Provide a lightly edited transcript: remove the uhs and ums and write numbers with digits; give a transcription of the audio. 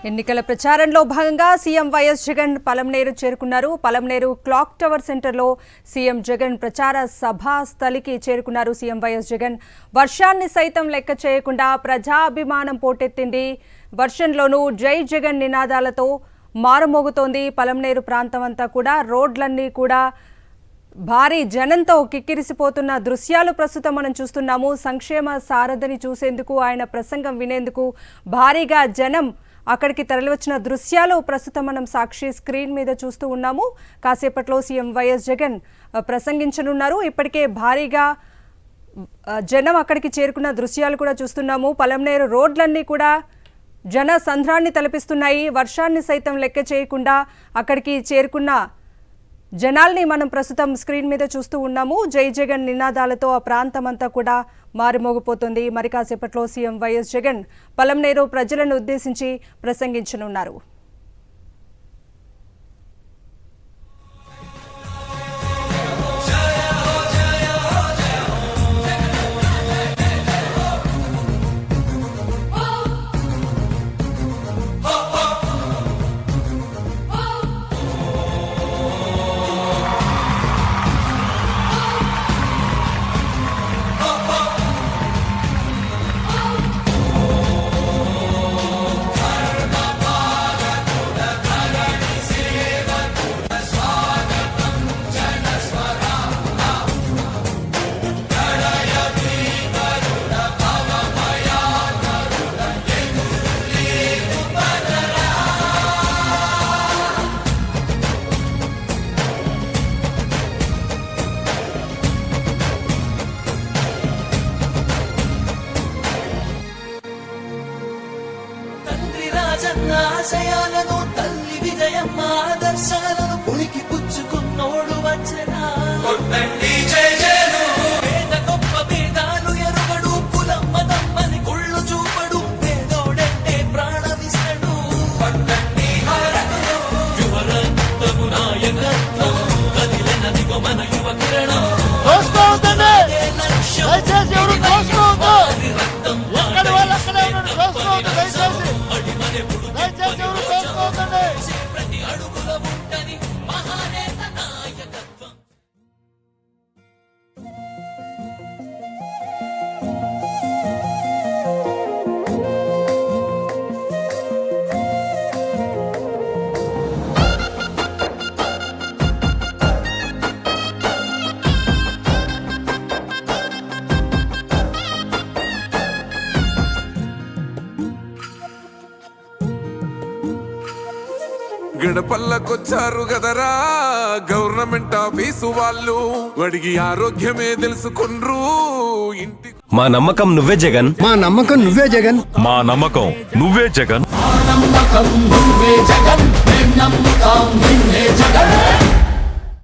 ఎన్నికల ప్రచారంలో భాగంగా సీఎం వైఎస్ జగన్ పలంనేరు చేరుకున్నారు. పలంనేరు క్లాక్ టవర్ సెంటర్లో సీఎం జగన్ ప్రచార సభా స్థలికి చేరుకున్నారు. సీఎం వైఎస్ జగన్ వర్షాన్ని సైతం లెక్క చేయకుండా ప్రజాభిమానం పోటెత్తింది. వర్షంలోనూ జై జగన్ నినాదాలతో మారుమోగుతోంది. పలంనేరు ప్రాంతం అంతా కూడా రోడ్లన్నీ కూడా భారీ జనంతో కిక్కిరిసిపోతున్న దృశ్యాలు ప్రస్తుతం మనం చూస్తున్నాము. సంక్షేమ సారథిని చూసేందుకు, ఆయన ప్రసంగం వినేందుకు భారీగా జనం అక్కడికి తరలివచ్చిన దృశ్యాలు ప్రస్తుతం మనం సాక్షి స్క్రీన్ మీద చూస్తూ ఉన్నాము. కాసేపట్లో సీఎం వైఎస్ జగన్ ప్రసంగించనున్నారు. ఇప్పటికే భారీగా జనం అక్కడికి చేరుకున్న దృశ్యాలు కూడా చూస్తున్నాము. పలంనేరు రోడ్లన్నీ కూడా జన సంద్రాన్ని తలపిస్తున్నాయి. వర్షాన్ని సైతం లెక్క చేయకుండా అక్కడికి చేరుకున్న జనాల్ని మనం ప్రస్తుతం స్క్రీన్ మీద చూస్తూ ఉన్నాము. జై జగన్ నినాదాలతో ఆ ప్రాంతం అంతా కూడా మారుమోగిపోతుంది. మరి కాసేపట్లో సీఎం వైఎస్ జగన్ పలంనేరు ప్రజలను ఉద్దేశించి ప్రసంగించనున్నారు. ఆశయాలను తల్లి విజయమ్మ ఆదర్శాలను పులికి పుచ్చుకున్నోడు వచ్చనా పేద గొప్ప భేదాలు ఎరుగడు కులమ్మ తమ్మని కుళ్ళు చూపడు పేదోడంటే ప్రాణమిస్తడు యువరక్తము నాయకత్వం కదిలినదిగో మన యువ కిరణం ప్రతి అడుగుల ఉంటని మహానేత నాయకత్వం. గడపల్లకొచ్చారు గదరా గవర్నమెంట్ ఆఫీసు వాళ్ళు, అడిగి ఆరోగ్యమే తెలుసుకుండ్రు. ఇంటి మా నమ్మకం నువ్వే జగన్, మా నమ్మకం నువ్వే జగన్, మా నమ్మకం నువ్వే జగన్, నమ్మకం నువ్వే జగన్, నమ్మకం నిన్నే జగన్.